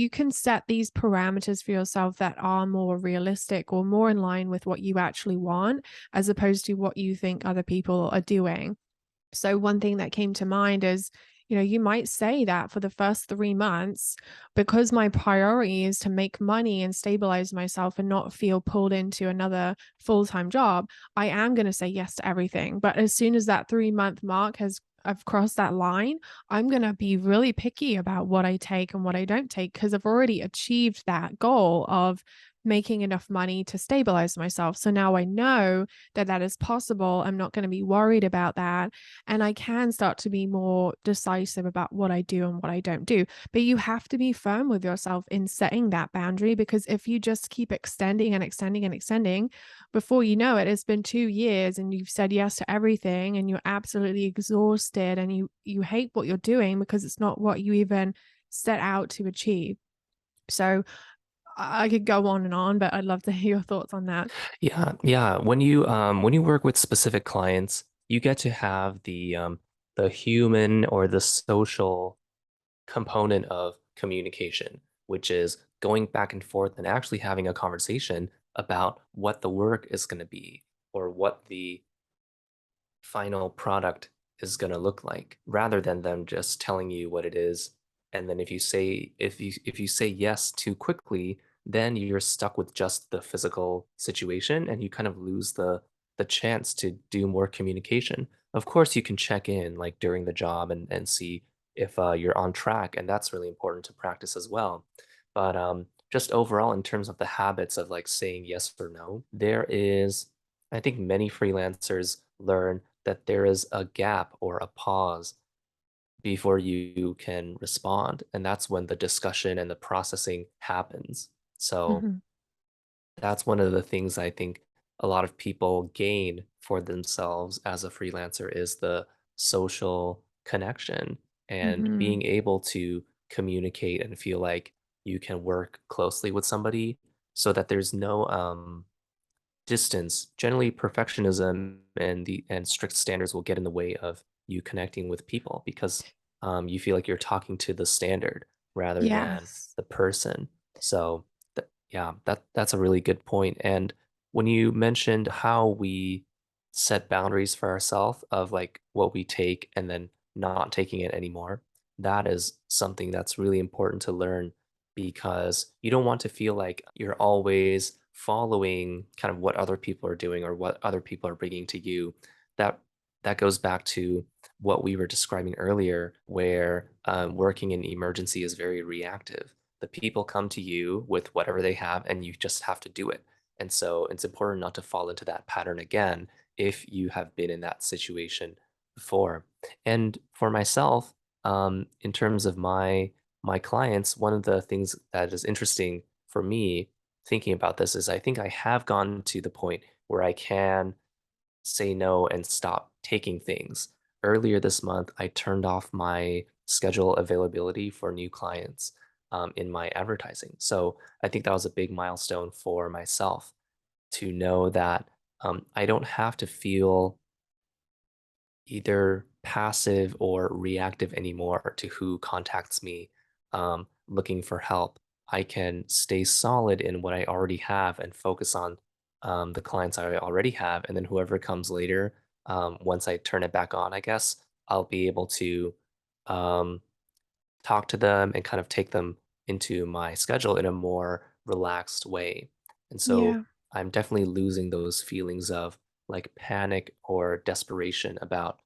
You can set these parameters for yourself that are more realistic or more in line with what you actually want, as opposed to what you think other people are doing. So one thing that came to mind is, you might say that for the first 3 months, because my priority is to make money and stabilize myself and not feel pulled into another full-time job, I am going to say yes to everything. But as soon as that 3-month mark I've crossed that line, I'm going to be really picky about what I take and what I don't take, because I've already achieved that goal of making enough money to stabilize myself. So now I know that that is possible. I'm not going to be worried about that. And I can start to be more decisive about what I do and what I don't do. But you have to be firm with yourself in setting that boundary, because if you just keep extending and extending and extending, before you know it, it's been 2 years and you've said yes to everything and you're absolutely exhausted and you hate what you're doing because it's not what you even set out to achieve. So I could go on and on, but I'd love to hear your thoughts on that. Yeah, yeah. When you work with specific clients, you get to have the human or the social component of communication, which is going back and forth and actually having a conversation about what the work is going to be or what the final product is going to look like, rather than them just telling you what it is. And then if you say yes too quickly, then you're stuck with just the physical situation and you kind of lose the chance to do more communication. Of course, you can check in like during the job and see if you're on track, and that's really important to practice as well. But just overall, in terms of the habits of like saying yes or no, I think many freelancers learn that there is a gap or a pause before you can respond. And that's when the discussion and the processing happens. So Mhm. that's one of the things I think a lot of people gain for themselves as a freelancer is the social connection and Mhm. being able to communicate and feel like you can work closely with somebody so that there's no distance. Generally, perfectionism and strict standards will get in the way of you connecting with people because you feel like you're talking to the standard rather than Yes. the person. So yeah, that's a really good point. And when you mentioned how we set boundaries for ourselves of like what we take and then not taking it anymore, that is something that's really important to learn because you don't want to feel like you're always following kind of what other people are doing or what other people are bringing to you. That that goes back to what we were describing earlier, where working in emergency is very reactive. The people come to you with whatever they have, and you just have to do it. And so it's important not to fall into that pattern again if you have been in that situation before. And for myself, in terms of my clients, one of the things that is interesting for me thinking about this is I think I have gotten to the point where I can say no and stop taking things. Earlier this month, I turned off my schedule availability for new clients in my advertising. So I think that was a big milestone for myself to know that I don't have to feel either passive or reactive anymore to who contacts me looking for help. I can stay solid in what I already have and focus on the clients I already have. And then whoever comes later, once I turn it back on, I guess I'll be able to um, talk to them and kind of take them into my schedule in a more relaxed way. And so Yeah. I'm definitely losing those feelings of like panic or desperation about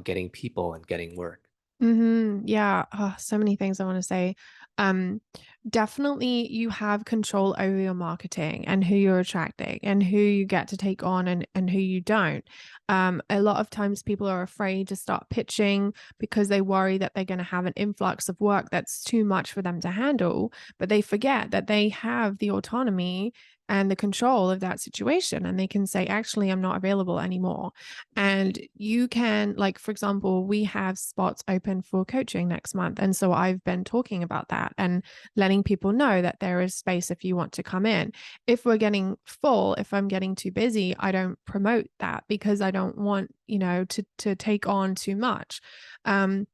getting people and getting work. Yeah. Oh, so many things I want to say. Um, Definitely you have control over your marketing and who you're attracting and who you get to take on and who you don't. A lot of times people are afraid to start pitching because they worry that they're going to have an influx of work that's too much for them to handle, but they forget that they have the autonomy and the control of that situation, and they can say, actually, I'm not available anymore. And you can, like, for example, we have spots open for coaching next month. And so I've been talking about that and letting people know that there is space if you want to come in. If we're getting full, if I'm getting too busy, I don't promote that because I don't want, to take on too much. And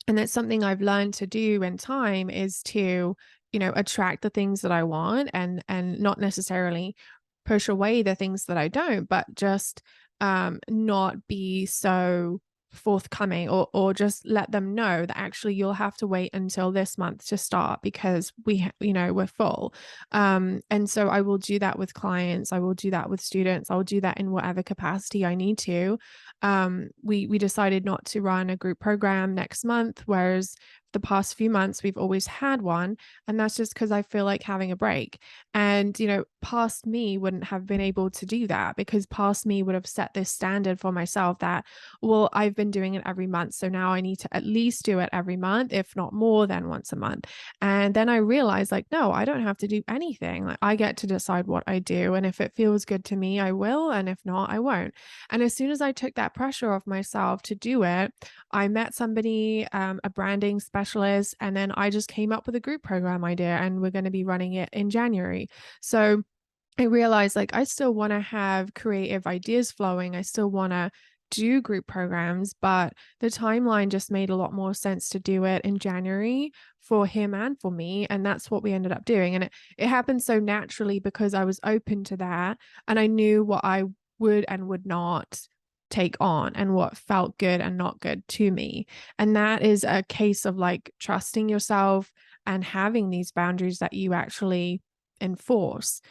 that's something I've learned to do in time is to attract the things that I want, and not necessarily push away the things that I don't, but just not be so forthcoming, or just let them know that actually you'll have to wait until this month to start because we're full. And so I will do that with clients, I will do that with students, I'll do that in whatever capacity I need to. We decided not to run a group program next month, whereas the past few months we've always had one, and that's just because I feel like having a break. And past me wouldn't have been able to do that, because past me would have set this standard for myself that, well, I've been doing it every month, so now I need to at least do it every month, if not more than once a month. And then I realized, like, no, I don't have to do anything. Like, I get to decide what I do, and if it feels good to me, I will, and if not, I won't. And as soon as I took that pressure off myself to do it, I met somebody, a branding specialist, and then I just came up with a group program idea, and we're going to be running it in January. So I realized, like, I still want to have creative ideas flowing. I still want to do group programs, but the timeline just made a lot more sense to do it in January for him and for me. And that's what we ended up doing. And it happened so naturally because I was open to that, and I knew what I would and would not take on, and what felt good and not good to me. And that is a case of like trusting yourself and having these boundaries that you actually enforce.